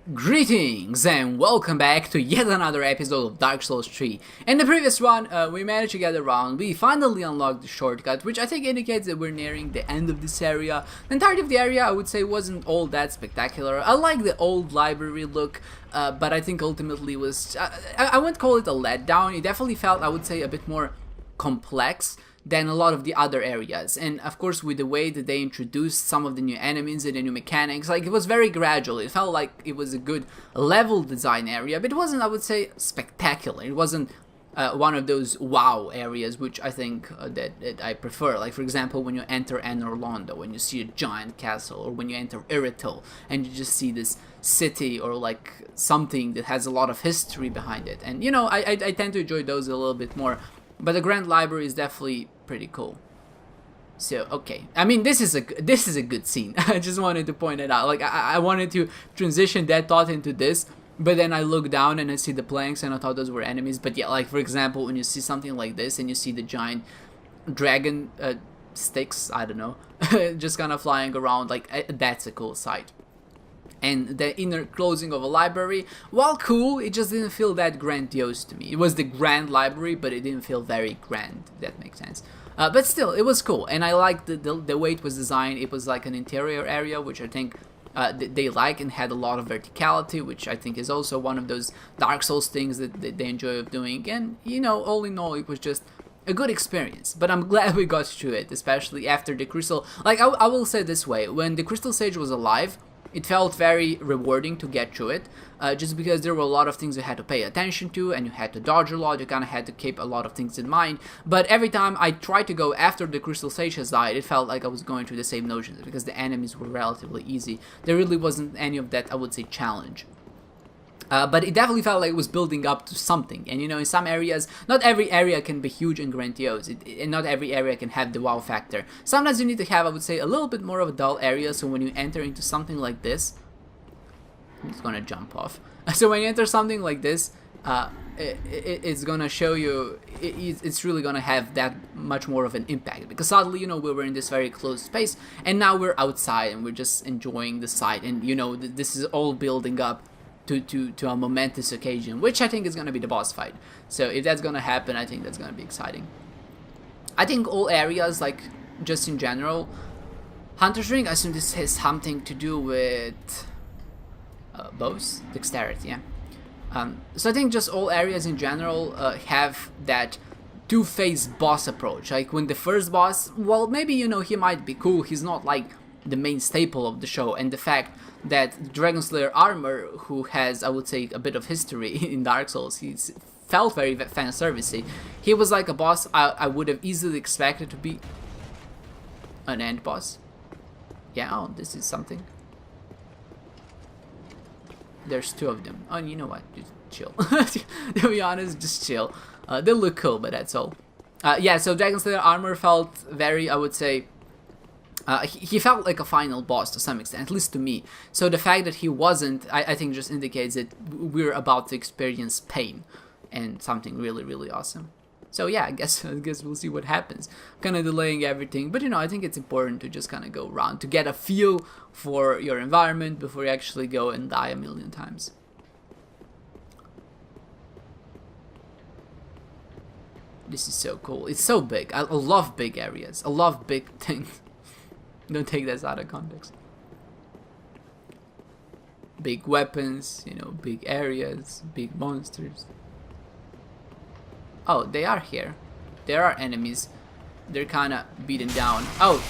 Greetings and welcome back to yet another episode of Dark Souls 3. In the previous one, we managed to get around. We finally unlocked the shortcut, which I think indicates that we're nearing the end of this area. The entirety of the area, I would say, wasn't all that spectacular. I like the old library look, but I think ultimately it was... I wouldn't call it a letdown. It definitely felt, I would say, a bit more complex than a lot of the other areas, and of course with the way that they introduced some of the new enemies and the new mechanics, like it was very gradual. It felt like it was a good level design area, but it wasn't, I would say, spectacular. It wasn't one of those wow areas, which I think that I prefer. Like for example, when you enter Anor Londo, when you see a giant castle, or when you enter Ariandel and you just see this city or like something that has a lot of history behind it. And you know, I tend to enjoy those a little bit more. But the Grand Library is definitely pretty cool. So, okay. I mean, this is a good scene. I just wanted to point it out. Like, I wanted to transition that thought into this, but then I look down and I see the planks and I thought those were enemies. But yeah, like, for example, when you see something like this and you see the giant dragon sticks, I don't know, just kind of flying around, like, that's a cool sight. And the inner closing of a library, while cool, it just didn't feel that grandiose to me. It was the grand library, but it didn't feel very grand, if that makes sense. But still, it was cool, and I liked the way it was designed. It was like an interior area, which I think they like, and had a lot of verticality, which I think is also one of those Dark Souls things that they enjoy doing. And, you know, all in all, it was just a good experience, but I'm glad we got through it, especially after the Crystal... Like, I will say this way, when the Crystal Sage was alive, it felt very rewarding to get through it, just because there were a lot of things you had to pay attention to, and you had to dodge a lot, you kind of had to keep a lot of things in mind. But every time I tried to go after the Crystal Sage has died, it felt like I was going through the same notions, because the enemies were relatively easy. There really wasn't any of that, I would say, challenge. But it definitely felt like it was building up to something. And you know, in some areas, not every area can be huge and grandiose, and not every area can have the wow factor. Sometimes you need to have, I would say, a little bit more of a dull area, so when you enter into something like this... It's gonna jump off. So when you enter something like this, it's gonna show you, it's really gonna have that much more of an impact. Because suddenly, you know, we were in this very closed space, and now we're outside, and we're just enjoying the sight. And you know, this is all building up to a momentous occasion, which I think is going to be the boss fight. So if that's going to happen, I think that's going to be exciting. I think all areas, like just in general, Hunter's Ring, I assume this has something to do with bows, dexterity, yeah. So I think just all areas in general have that two-phase boss approach. Like when the first boss, well, maybe, you know, he might be cool, he's not like the main staple of the show, and the fact that Dragon Slayer Armor, who has, I would say, a bit of history in Dark Souls, he's felt very fan-servicey. He was like a boss I would have easily expected to be an end boss. Yeah, oh, this is something. There's two of them. Oh, you know what? Just chill. To be honest, just chill. They look cool, but that's all. Yeah, so Dragon Slayer Armor felt very, I would say, he felt like a final boss to some extent, at least to me. So the fact that he wasn't, I think just indicates that we're about to experience pain and something really, really awesome. So yeah, I guess we'll see what happens. Kind of delaying everything, but you know, I think it's important to just kind of go around to get a feel for your environment before you actually go and die a million times. This is so cool. It's so big. I love big areas. I love big things. Don't take this out of context. Big weapons, you know, big areas, big monsters. Oh, they are here. There are enemies. They're kind of beaten down. Oh,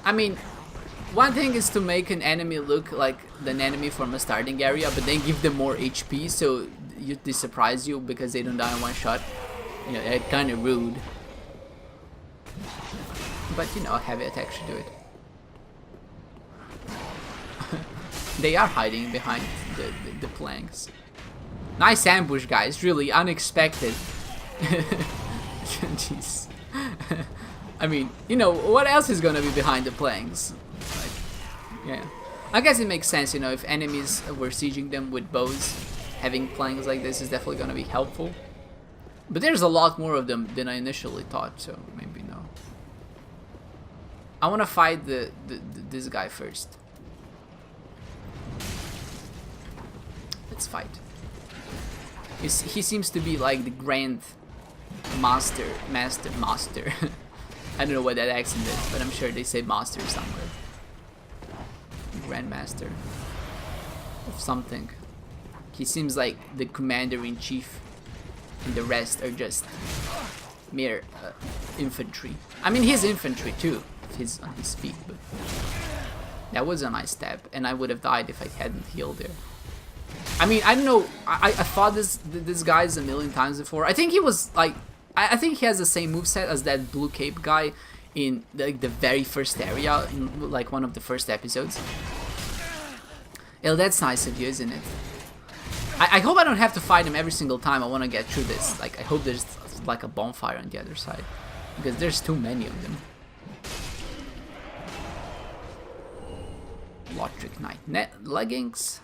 I mean, one thing is to make an enemy look like an enemy from a starting area, but then give them more HP so they surprise you because they don't die in one shot. You know, that's kind of rude. But you know, heavy attack should do it. They are hiding behind the planks. Nice ambush, guys. Really unexpected. Jeez. I mean, you know, what else is gonna be behind the planks? Like, yeah. I guess it makes sense, you know, if enemies were sieging them with bows, having planks like this is definitely gonna be helpful. But there's a lot more of them than I initially thought, so maybe no. I wanna fight this guy first. Let's fight. He seems to be like the grand master. I don't know what that accent is, but I'm sure they say master somewhere. Grandmaster of something. He seems like the commander-in-chief, and the rest are just mere infantry. I mean, he's infantry too, if he's on his feet, but that was a nice stab, and I would have died if I hadn't healed there. I mean, I don't know, I fought this guys a million times before. I think he was like, I think he has the same moveset as that blue cape guy in like the very first area, in like one of the first episodes. Yeah, that's nice of you, isn't it? I hope I don't have to fight him every single time I want to get through this. Like, I hope there's like a bonfire on the other side, because there's too many of them. Lothric Knight leggings.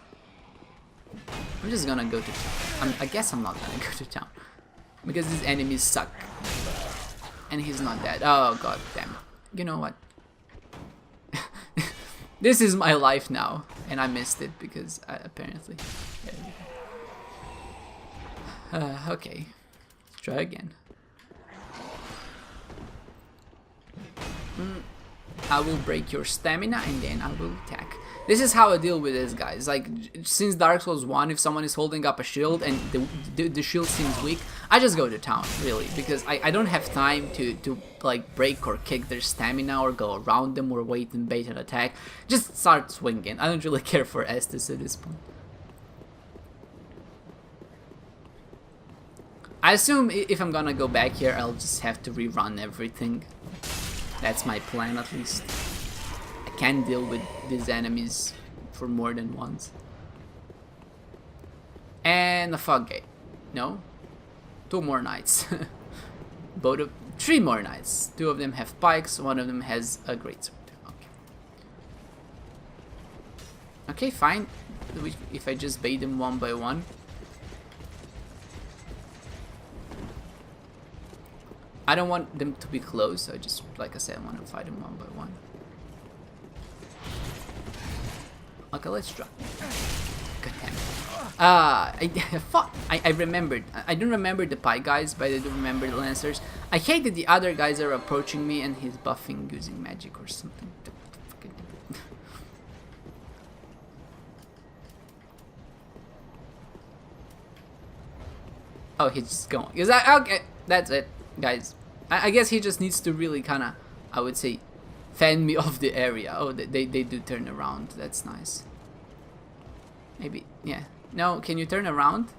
I'm just gonna go to town. I guess I'm not gonna go to town, because these enemies suck. And he's not dead. Oh god damn. You know what? This is my life now, and I missed it because apparently. Okay, let's try again. I will break your stamina and then I will attack. This is how I deal with this, guys. Like, since Dark Souls 1, if someone is holding up a shield and the shield seems weak, I just go to town, really, because I don't have time to like break or kick their stamina or go around them or wait and bait an attack. Just start swinging. I don't really care for Estus at this point. I assume if I'm gonna go back here, I'll just have to rerun everything. That's my plan, at least. I can't deal with these enemies for more than once. And a fog gate. No? 2 more knights. Both of 3 more knights. 2 of them have pikes, 1 of them has a greatsword. Okay. Okay, fine. If I just bait them one by one. I don't want them to be close, so I just, like I said, I want to fight them one by one. Okay, let's try. God damn it. I remembered. I don't remember the pie guys, but I do remember the lancers. I hate that the other guys are approaching me and he's buffing using magic or something. Oh, he's just going. Is that okay? That's it, guys. I guess he just needs to really kind of, I would say, fend me off the area. Oh, they do turn around. That's nice. Maybe, yeah. No, can you turn around?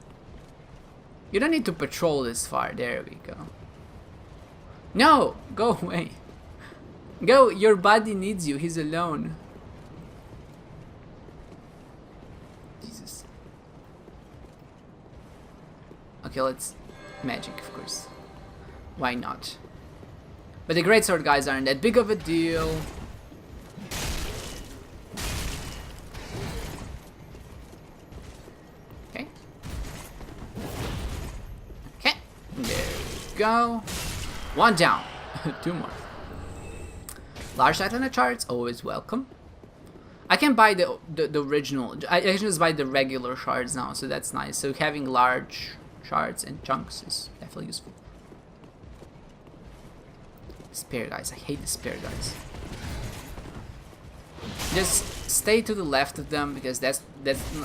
You don't need to patrol this far. There we go. No, go away. Go, your buddy needs you. He's alone. Jesus. Okay, let's magic, of course. Why not? But the greatsword guys aren't that big of a deal. Okay. Okay. There we go. 1 down. 2 more. Large Atlanta charts, always welcome. I can buy the original. I can just buy the regular shards now, so that's nice. So having large shards and chunks is definitely useful. Spear guys, I hate the spear guys. Just stay to the left of them because that's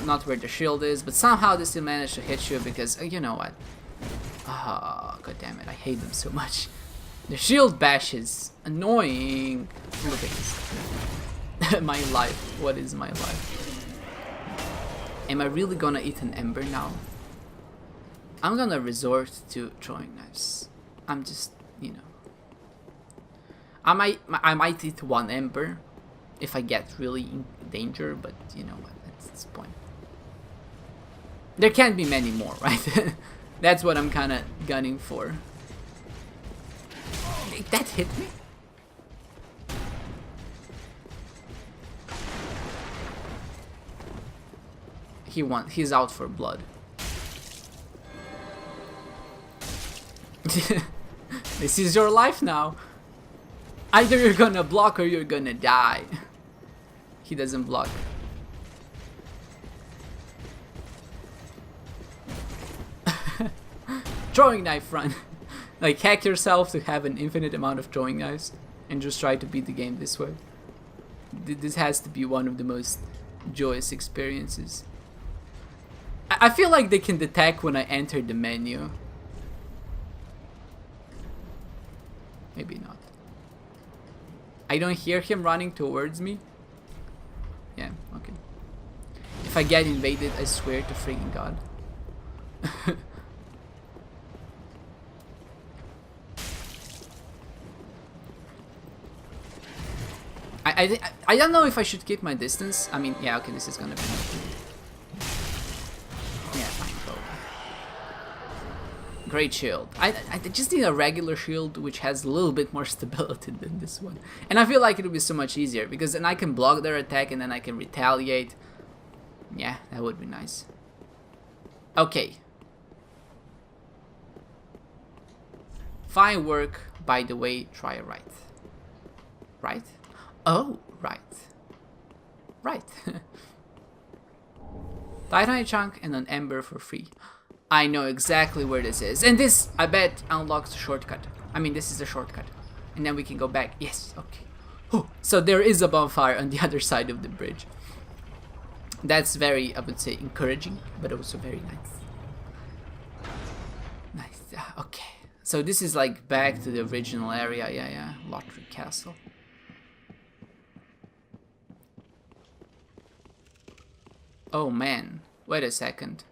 not where the shield is, but somehow they still manage to hit you because you know what? Ah, god damn it, I hate them so much. The shield bash is annoying. Look at this. My life. What is my life? Am I really gonna eat an ember now? I'm gonna resort to throwing knives. I'm just, you know. I might eat 1 ember if I get really in danger, but you know what, that's the point. There can't be many more, right? That's what I'm kind of gunning for. That hit me? He's out for blood. This is your life now. Either you're gonna block or you're gonna die. He doesn't block. Throwing knife run. Like, hack yourself to have an infinite amount of throwing knives and just try to beat the game this way. This has to be one of the most joyous experiences. I feel like they can detect when I enter the menu. Maybe not. I don't hear him running towards me. Yeah, okay. If I get invaded, I swear to freaking God. I don't know if I should keep my distance. I mean, yeah, okay, this is gonna be... Yeah, fine, go. Great shield. I just need a regular shield which has a little bit more stability than this one. And I feel like it would be so much easier, because then I can block their attack and then I can retaliate. Yeah, that would be nice. Okay. Fine work, by the way, try right. Right? Oh, right. Right. Titanite chunk and an ember for free. I know exactly where this is. And this, I bet, unlocks a shortcut. I mean, this is a shortcut. And then we can go back. Yes, okay. Oh, so there is a bonfire on the other side of the bridge. That's very, I would say, encouraging, but also very nice. Nice, okay. So this is like back to the original area. Yeah, Lothric Castle. Oh man, wait a second.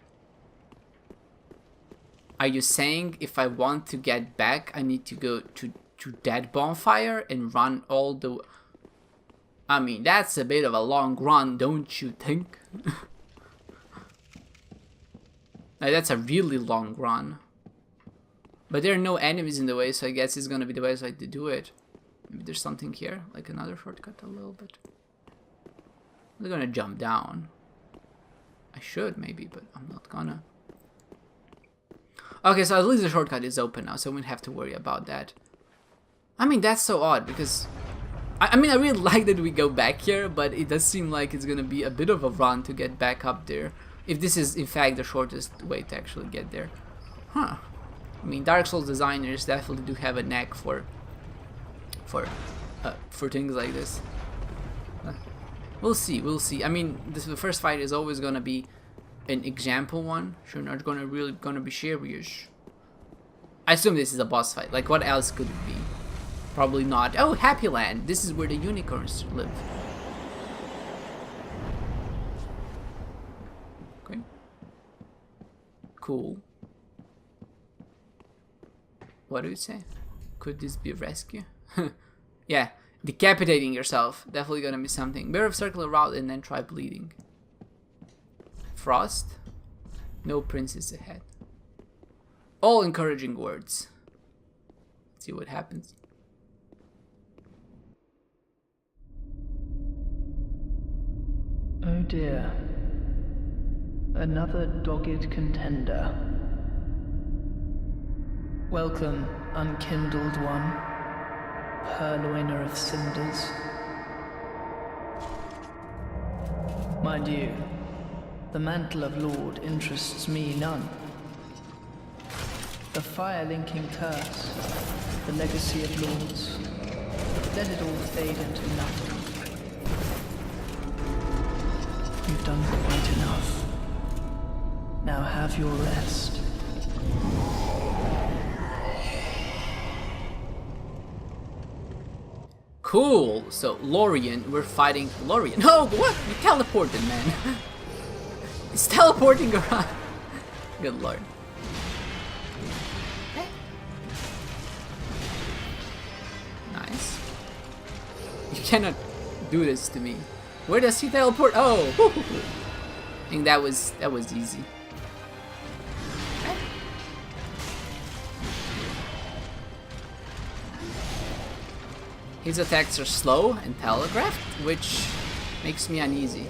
Are you saying if I want to get back, I need to go to that bonfire and run all the... I mean, that's a bit of a long run, don't you think? Now, that's a really long run. But there are no enemies in the way, so I guess it's gonna be the best way to do it. Maybe there's something here, like another shortcut a little bit. I'm gonna jump down. I should maybe, but I'm not gonna. Okay, so at least the shortcut is open now, so we don't have to worry about that. I mean, that's so odd, because... I mean, I really like that we go back here, but it does seem like it's gonna be a bit of a run to get back up there. If this is, in fact, the shortest way to actually get there. Huh. I mean, Dark Souls designers definitely do have a knack for things like this. We'll see, we'll see. I mean, the first fight is always gonna be an example one. Sure, not really gonna be serious. I assume this is a boss fight. Like, what else could it be? Probably not. Oh, Happy Land. This is where the unicorns live. Okay. Cool. What do you say? Could this be a rescue? Yeah. Decapitating yourself. Definitely gonna be something. Bear of circular route and then try bleeding. Frost. No princess ahead. All encouraging words. Let's see what happens. Oh dear. Another dogged contender. Welcome, unkindled one. Purloiner of cinders. Mind you, the mantle of Lord interests me none. The fire-linking curse, the legacy of lords, let it all fade into nothing. You've done quite enough. Now have your rest. Cool. So Lorien, we're fighting Lorien. No, what? You teleported, man. It's teleporting around. Good lord. Nice. You cannot do this to me. Where does he teleport? Oh, I think that was easy. His attacks are slow and telegraphed, which makes me uneasy.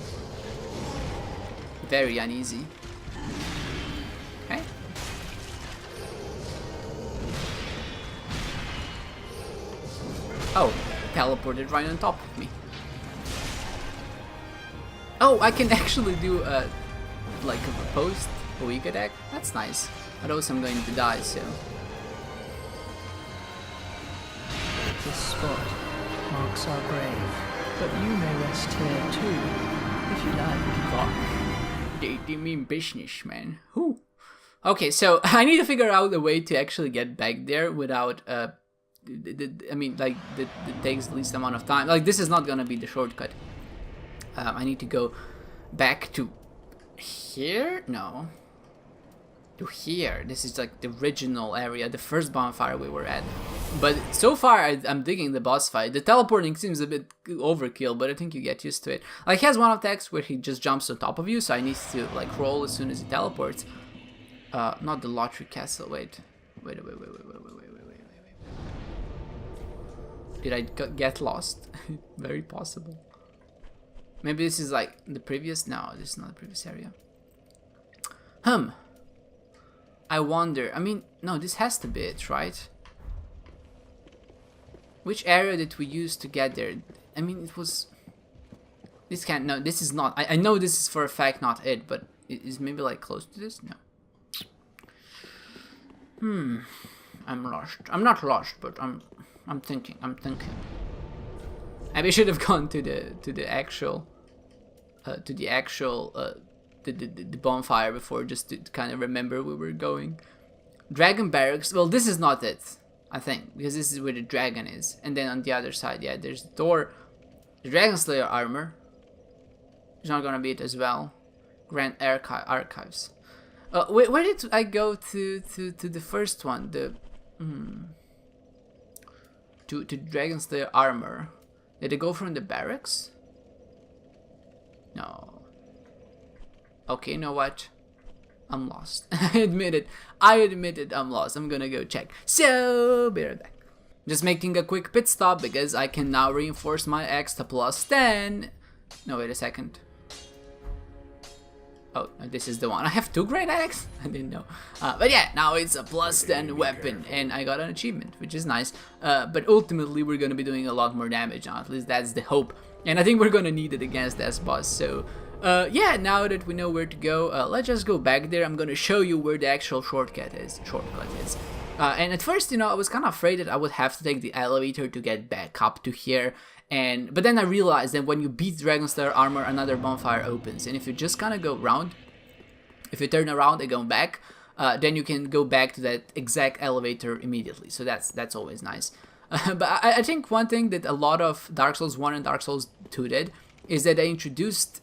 Very uneasy. Okay. Oh, teleported right on top of me. Oh, I can actually do like a post a weak attack. That's nice. Otherwise I'm going to die, so... This spot marks our grave, but you may rest here too, if you like. God. They mean business, man. Whew. Okay, so I need to figure out a way to actually get back there without, I mean, like, that takes the least amount of time. Like, this is not gonna be the shortcut. I need to go back to here? No. To here. This is like the original area, the first bonfire we were at. But so far, I'm digging the boss fight. The teleporting seems a bit overkill, but I think you get used to it. Like, he has one attacks where he just jumps on top of you, so I need to, like, roll as soon as he teleports. Not the Lothric castle, wait. Wait. Did I get lost? Very possible. Maybe this is like the previous... No, this is not the previous area. I wonder... I mean, no, this has to be it, right? Which area did we use to get there? I mean, it was... This can't... No, this is not... I know this is for a fact not it, but is maybe like close to this? No. I'm lost. I'm not lost, but I'm thinking. Maybe I should have gone to the actual bonfire before, just to kind of remember where we were going. Dragon barracks. Well, this is not it, I think, because this is where the dragon is. And then on the other side, yeah, there's the door. The Dragon Slayer armor is not gonna be it as well. Grand Archives. Where did I go to the first one? To Dragon Slayer armor. Did I go from the barracks? No. Okay, you know what? I'm lost. I admit it I'm lost. I'm gonna go check. So, be right back. Just making a quick pit stop because I can now reinforce my axe to +10. No, wait a second. Oh, this is the one. I have 2 great axe? I didn't know. But yeah, now it's a +10 weapon, and I got an achievement, which is nice. But ultimately, we're gonna be doing a lot more damage now. At least that's the hope. And I think we're gonna need it against this boss. So, yeah, now that we know where to go, let's just go back there. I'm gonna show you where the actual shortcut is. And at first, you know, I was kind of afraid that I would have to take the elevator to get back up to here. But then I realized that when you beat Dragon Slayer armor, another bonfire opens. And if you just kind of go around, if you turn around and go back, then you can go back to that exact elevator immediately. So that's always nice. But I think one thing that a lot of Dark Souls 1 and Dark Souls 2 did is that they introduced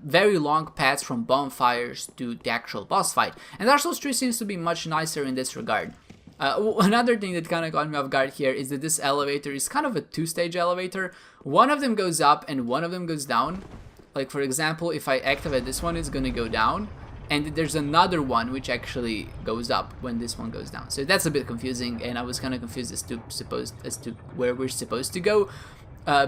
very long paths from bonfires to the actual boss fight. And Dark Souls 3 seems to be much nicer in this regard. Another thing that kind of got me off guard here is that this elevator is kind of a 2-stage elevator. One of them goes up and one of them goes down. Like, for example, if I activate this one, it's gonna go down. And there's another one which actually goes up when this one goes down. So that's a bit confusing, and I was kind of confused as to where we're supposed to go.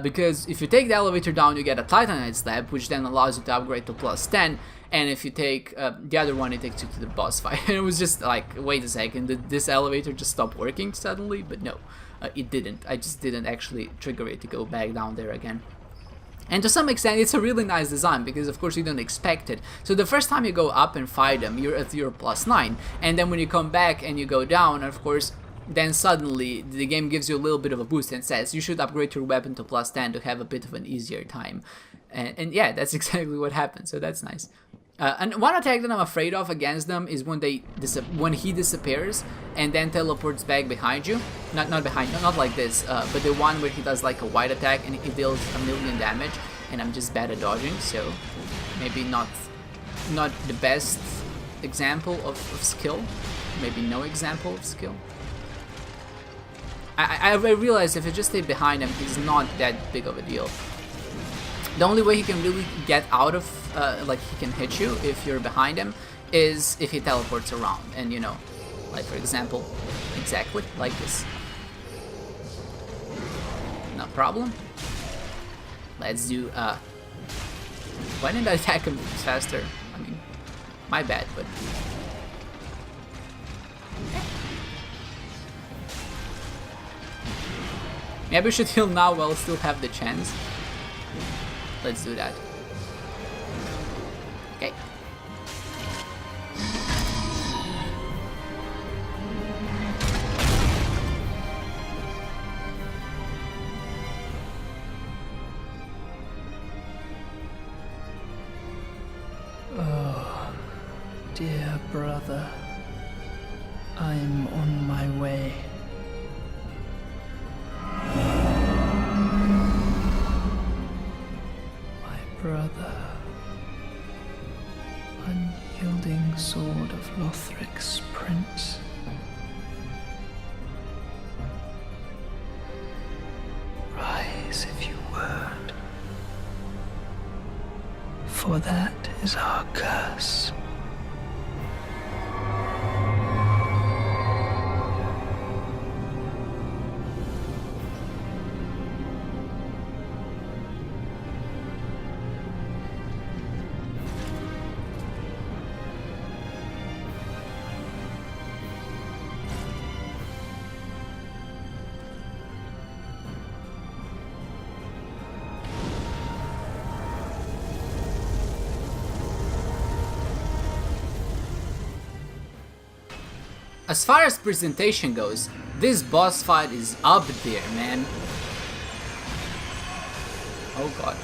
Because if you take the elevator down, you get a Titanite slab, which then allows you to upgrade to +10. And if you take the other one, it takes you to the boss fight. And it was just like, wait a second, did this elevator just stop working suddenly? But no, it didn't. I just didn't actually trigger it to go back down there again. And to some extent, it's a really nice design because, of course, you don't expect it. So the first time you go up and fight them, you're at your +9. And then when you come back and you go down, of course, then suddenly the game gives you a little bit of a boost and says you should upgrade your weapon to +10 to have a bit of an easier time. And yeah, that's exactly what happened, so that's nice. And one attack that I'm afraid of against them is when he disappears and then teleports back behind you. Not like this, but the one where he does like a white attack and he deals 1,000,000 damage, and I'm just bad at dodging, so maybe not the best example of skill. Maybe no example of skill. I realize if you just stay behind him, he's not that big of a deal. The only way he can really get out of, like he can hit you if you're behind him, is if he teleports around. And you know, like for example, exactly like this. No problem. Let's do, why didn't I attack him faster? I mean, my bad, but... Maybe we should heal now while we still have the chance. Let's do that. Okay. dear brother, I'm on my way. My brother, unyielding sword of Lothric's prince. Rise if you would, for that is our curse. As far as presentation goes, this boss fight is up there, man. Oh god.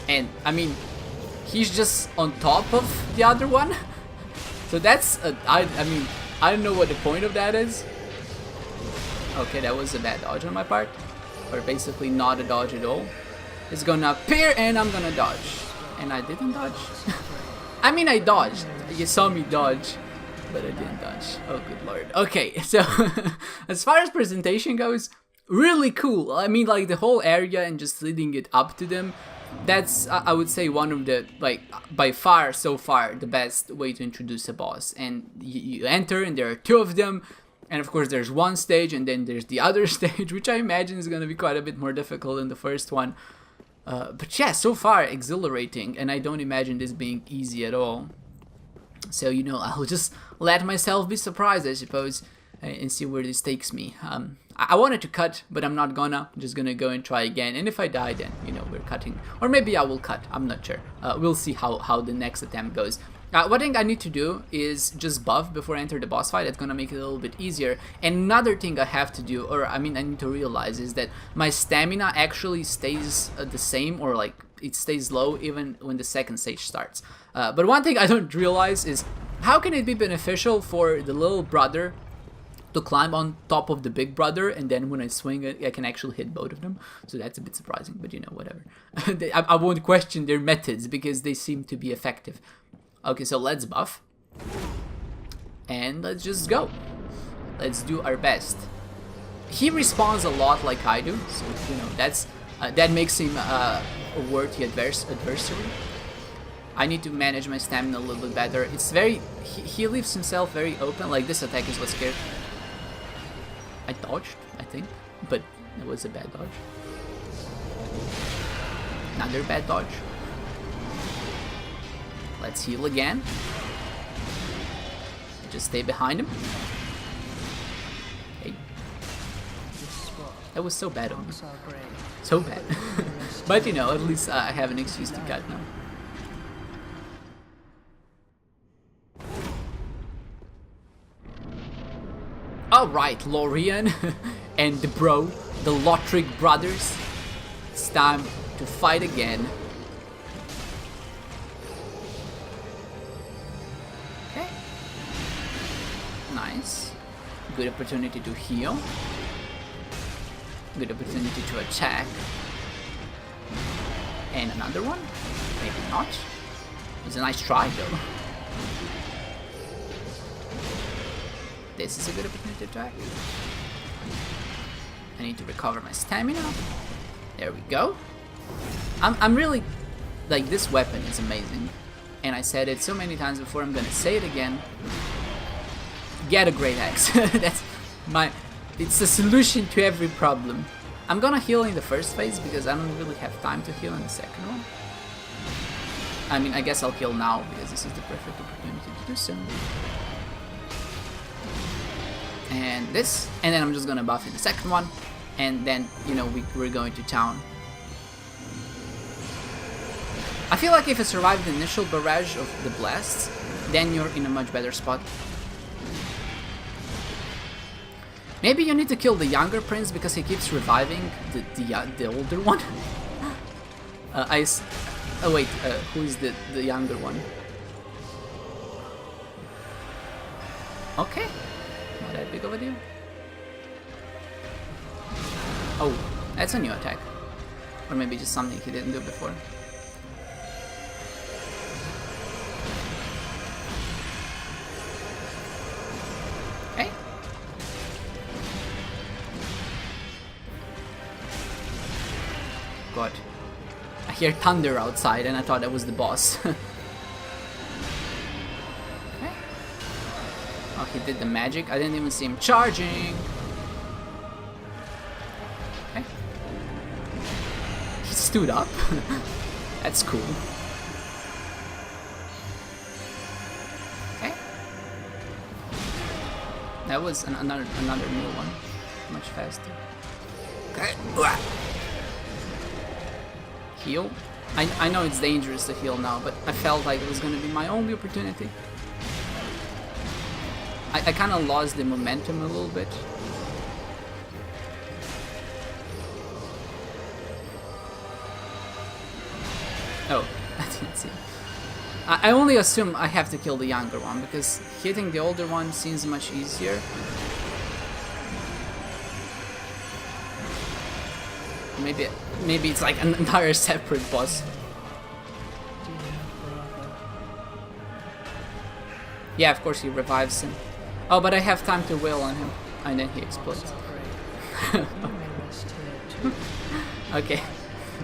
And, I mean, he's just on top of the other one. So that's, I mean, I don't know what the point of that is. Okay, that was a bad dodge on my part. Or basically not a dodge at all. It's gonna appear and I'm gonna dodge. And I didn't dodge. I mean, I dodged. You saw me dodge, but I didn't dodge. Oh, good lord. Okay, so as far as presentation goes, really cool. I mean, like the whole area and just leading it up to them. That's, I would say, one of the, like, by far, so far, the best way to introduce a boss. And you enter and there are two of them. And of course, there's one stage and then there's the other stage, which I imagine is going to be quite a bit more difficult than the first one. But yeah, so far exhilarating, and I don't imagine this being easy at all. So, you know, I'll just let myself be surprised, I suppose, and see where this takes me. I wanted to cut, but I'm not gonna. I'm just gonna go and try again, and if I die, then, you know, we're cutting. Or maybe I will cut, I'm not sure. We'll see how the next attempt goes. One thing I need to do is just buff before I enter the boss fight. That's gonna make it a little bit easier. And another thing I have to do, or I mean I need to realize, is that my stamina actually stays the same, or like it stays low even when the second stage starts. But one thing I don't realize is how can it be beneficial for the little brother to climb on top of the big brother, and then when I swing I can actually hit both of them. So that's a bit surprising, but you know, whatever. I won't question their methods because they seem to be effective. Okay, so let's buff. And let's just go. Let's do our best. He respawns a lot like I do, so, you know, that's that makes him a worthy adversary. I need to manage my stamina a little bit better. It's very... He leaves himself very open, like this attack is what scared. I dodged, I think, but it was a bad dodge. Another bad dodge. Let's heal again. Just stay behind him. Okay. That was so bad on me. So bad. But you know, at least I have an excuse to cut now. Alright, Lorian and the bro, the Lothric brothers. It's time to fight again. Okay. Nice. Good opportunity to heal. Good opportunity to attack. And another one? Maybe not. It was a nice try though. This is a good opportunity to attack. I need to recover my stamina. There we go. I'm really... like, this weapon is amazing. And I said it so many times before, I'm gonna say it again. Get a great axe. That's my... it's the solution to every problem. I'm gonna heal in the first phase because I don't really have time to heal in the second one. I mean, I guess I'll heal now because this is the perfect opportunity to do so. And this, and then I'm just gonna buff in the second one, and then, you know, we're going to town. I feel like if you survive the initial barrage of the blasts, then you're in a much better spot. Maybe you need to kill the younger prince because he keeps reviving the older one. Oh wait, who is the younger one? Okay, not that big of a deal. Oh, that's a new attack. Or maybe just something he didn't do before. Okay. God. I hear thunder outside and I thought that was the boss. Okay. Oh, he did the magic. I didn't even see him charging. Okay. He stood up. That's cool. Okay. That was another new one. Much faster. Okay. Heal. I know it's dangerous to heal now, but I felt like it was gonna be my only opportunity. I kind of lost the momentum a little bit. Oh, I didn't see. I only assume I have to kill the younger one because hitting the older one seems much easier. Maybe it's like an entire separate boss. Yeah, of course he revives him. Oh, but I have time to wail on him, and then he explodes. Okay,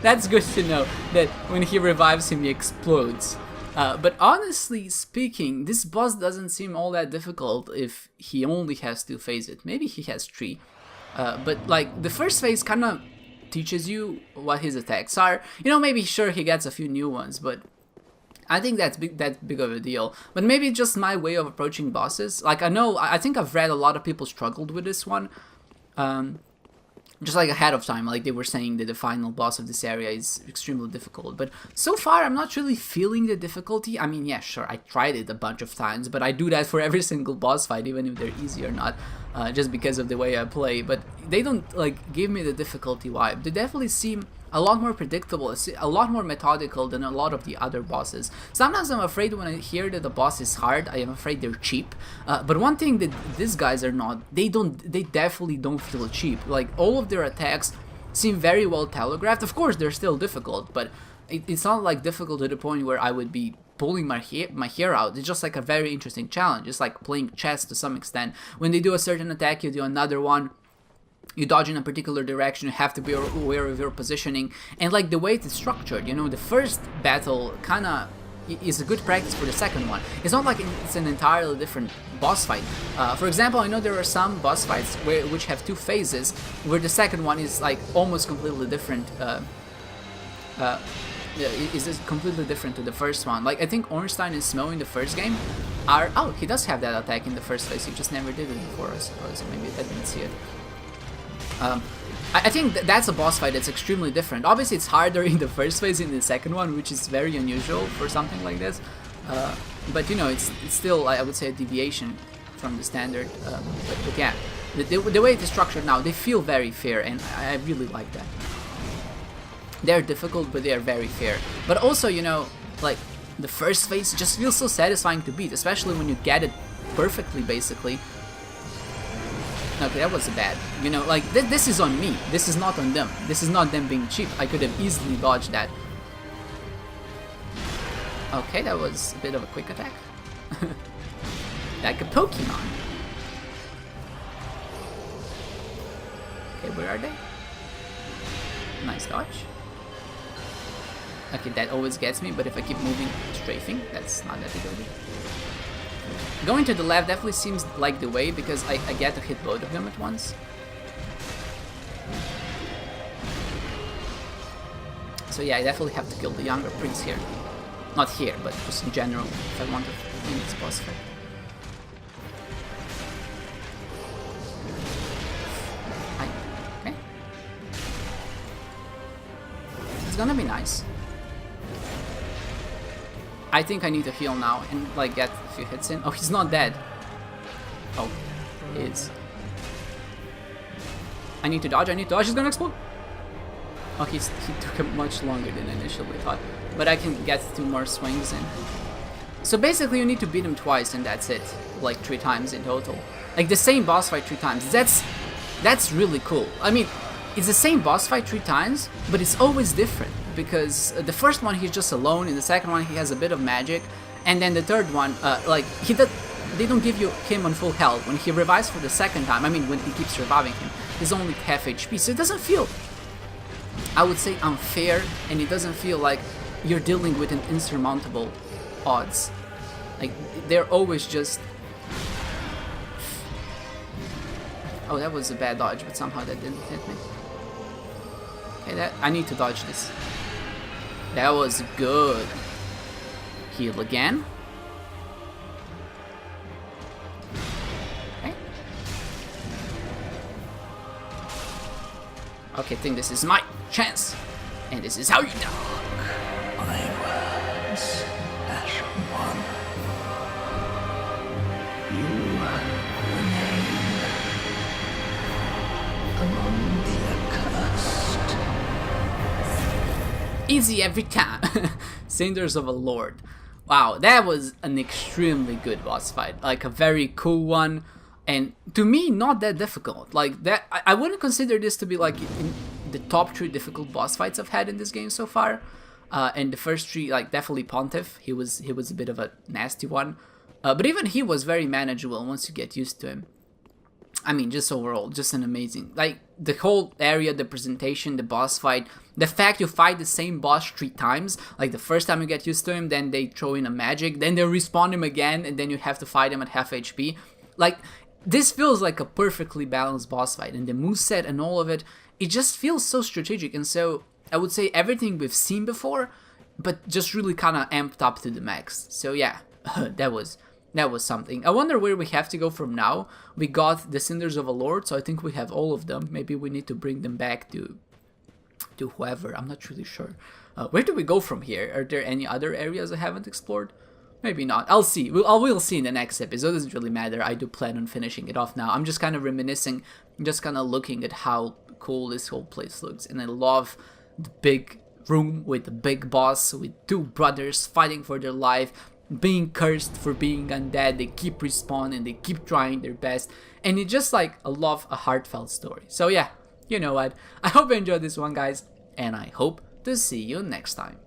that's good to know that when he revives him, he explodes. But honestly speaking, this boss doesn't seem all that difficult if he only has 2 phases. Maybe he has 3. But like the first phase kind of teaches you what his attacks are. You know, maybe sure he gets a few new ones, but I think that's big of a deal. But maybe it's just my way of approaching bosses. Like I think I've read a lot of people struggled with this one. Just like ahead of time, like they were saying that the final boss of this area is extremely difficult. But so far, I'm not really feeling the difficulty. I mean, yeah, sure, I tried it a bunch of times, but I do that for every single boss fight, even if they're easy or not, just because of the way I play. But they don't, like, give me the difficulty vibe. They definitely seem a lot more predictable, a lot more methodical than a lot of the other bosses. Sometimes I'm afraid when I hear that the boss is hard, I am afraid they're cheap. But one thing that these guys are not, they definitely don't feel cheap. Like, all of their attacks seem very well telegraphed. Of course, they're still difficult, but it's not like difficult to the point where I would be pulling my hair out. It's just like a very interesting challenge. It's like playing chess to some extent. When they do a certain attack, you do another one. You dodge in a particular direction, you have to be aware of your positioning, and like the way it's structured, you know, the first battle kinda is a good practice for the second one. It's not like it's an entirely different boss fight. For example, I know there are some boss fights which have 2 phases, where the second one is like almost completely different. Is completely different to the first one. Like I think Ornstein and Snow in the first game are. Oh, he does have that attack in the first phase. He just never did it before, I suppose. Maybe I didn't see it. I think that's a boss fight that's extremely different. Obviously, it's harder in the first phase than in the second one, which is very unusual for something like this. But you know, it's still, I would say, a deviation from the standard. But yeah, the way it is structured now, they feel very fair, and I really like that. They're difficult, but they are very fair. But also, you know, like the first phase just feels so satisfying to beat, especially when you get it perfectly, basically. Okay, that was bad. You know, like, this is on me. This is not on them. This is not them being cheap. I could have easily dodged that. Okay, that was a bit of a quick attack. Like a Pokemon. Okay, where are they? Nice dodge. Okay, that always gets me, but if I keep moving, strafing, that's not that big of a deal. Going to the left definitely seems like the way because I get to hit both of them at once. So yeah, I definitely have to kill the younger prince here. Not here, but just in general, if I want to win this boss fight. Okay. It's gonna be nice. I think I need to heal now and like get a few hits in. Oh, he's not dead. Oh, he is. I need to dodge, he's gonna explode. Oh, he took him much longer than I initially thought. But I can get 2 more swings in. So basically you need to beat him twice and that's it. Like 3 times in total. Like the same boss fight 3 times. That's really cool. I mean, it's the same boss fight 3 times, but it's always different. Because the first one he's just alone, in the second one he has a bit of magic. And then the third one, like, they don't give him on full health. When he revives for the second time, I mean when he keeps reviving him, he's only half HP. So it doesn't feel, I would say, unfair, and it doesn't feel like you're dealing with an insurmountable odds. Like, they're always just... Oh, that was a bad dodge, but somehow that didn't hit me. Okay, I need to dodge this. That was good. Heal again. Okay. Okay, I think this is my chance. And this is how you die. I was Ash One. You remain among the accursed. Easy every time. Cinders of a Lord. Wow, that was an extremely good boss fight. Like a very cool one. And to me, not that difficult. Like that, I wouldn't consider this to be like in the top 3 difficult boss fights I've had in this game so far. And the first 3, like definitely Pontiff. He was a bit of a nasty one. But even he was very manageable once you get used to him. I mean, just overall, just an amazing, like, the whole area, the presentation, the boss fight, the fact you fight the same boss 3 times, like the first time you get used to him, then they throw in a magic, then they respawn him again, and then you have to fight him at half HP. Like, this feels like a perfectly balanced boss fight, and the moveset and all of it, it just feels so strategic, and so, I would say everything we've seen before, but just really kind of amped up to the max. So yeah, that was something. I wonder where we have to go from now. We got the Cinders of a Lord, so I think we have all of them. Maybe we need to bring them back to whoever. I'm not really sure. Where do we go from here? Are there any other areas I haven't explored? Maybe not. I'll see. We'll see in the next episode. It doesn't really matter. I do plan on finishing it off now. I'm just kind of reminiscing, just kind of looking at how cool this whole place looks. And I love the big room with the big boss, with 2 brothers fighting for their life, being cursed for being undead. They keep respawning, they keep trying their best, and it's just like a heartfelt story. So yeah, you know what, I hope you enjoyed this one, guys, and I hope to see you next time.